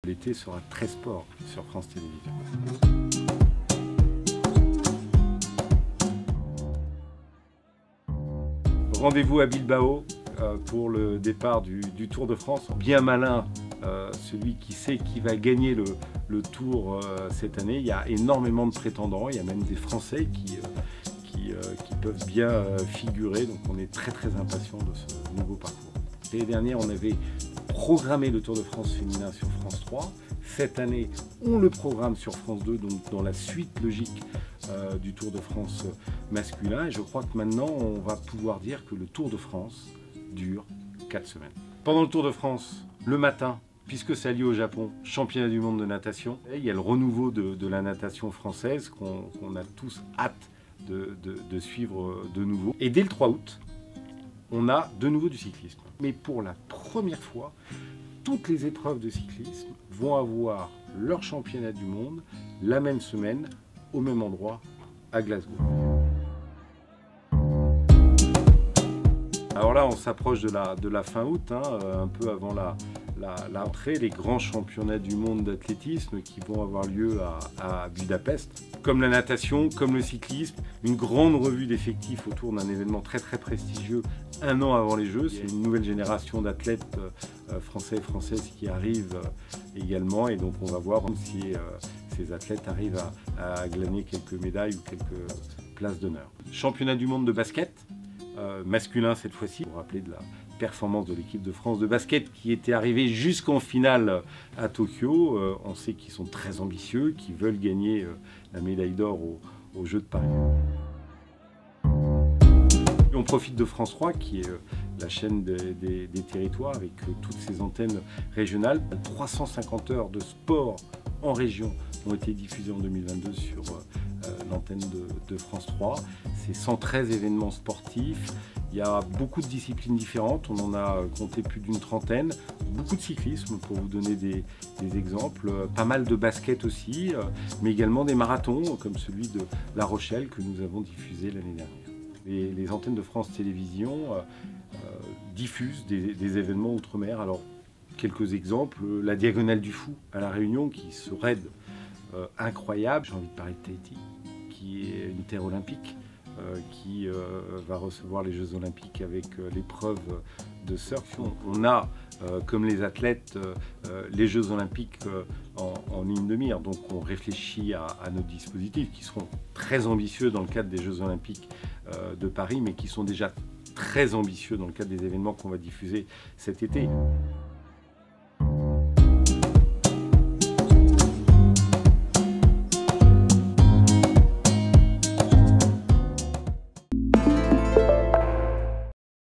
L'été sera très sport sur France Télévisions. Rendez-vous à Bilbao pour le départ du Tour de France. Bien malin, celui qui sait qui va gagner le Tour cette année. Il y a énormément de prétendants, il y a même des Français qui peuvent bien figurer. Donc on est très impatients de ce nouveau parcours. L'année dernière, on avait programmé le Tour de France féminin sur France 3. Cette année, on le programme sur France 2, donc dans la suite logique du Tour de France masculin. Et je crois que maintenant, on va pouvoir dire que le Tour de France dure 4 semaines. Pendant le Tour de France, le matin, puisque c'est lié au Japon, championnat du monde de natation, il y a le renouveau de la natation française qu'on a tous hâte de suivre de nouveau. Et dès le 3 août, on a de nouveau du cyclisme. Mais pour la première fois, toutes les épreuves de cyclisme vont avoir leur championnat du monde la même semaine, au même endroit, à Glasgow. Alors là, on s'approche de la fin août, un peu avant la rentrée, les grands championnats du monde d'athlétisme qui vont avoir lieu à Budapest. Comme la natation, comme le cyclisme, une grande revue d'effectifs autour d'un événement très prestigieux un an avant les Jeux. C'est une nouvelle génération d'athlètes français et françaises qui arrivent également, et donc on va voir si ces athlètes arrivent à glaner quelques médailles ou quelques places d'honneur. Championnat du monde de basket, masculin cette fois-ci, pour rappeler de la performance de l'équipe de France de basket qui était arrivée jusqu'en finale à Tokyo. On sait qu'ils sont très ambitieux, qu'ils veulent gagner la médaille d'or aux Jeux de Paris. Et on profite de France 3 qui est la chaîne des territoires avec toutes ses antennes régionales. 350 heures de sport en région ont été diffusées en 2022 sur l'antenne de France 3. C'est 113 événements sportifs. Il y a beaucoup de disciplines différentes, on en a compté plus d'une trentaine. Beaucoup de cyclisme pour vous donner des exemples, pas mal de basket aussi, mais également des marathons comme celui de La Rochelle que nous avons diffusé l'année dernière. Les antennes de France Télévisions diffusent des événements outre-mer. Alors, quelques exemples, la Diagonale du Fou à La Réunion qui se raide incroyable. J'ai envie de parler de Tahiti, qui est une terre olympique, qui va recevoir les Jeux Olympiques avec l'épreuve de surf. On a, comme les athlètes, les Jeux Olympiques en ligne de mire. Donc on réfléchit à nos dispositifs qui seront très ambitieux dans le cadre des Jeux Olympiques de Paris, mais qui sont déjà très ambitieux dans le cadre des événements qu'on va diffuser cet été.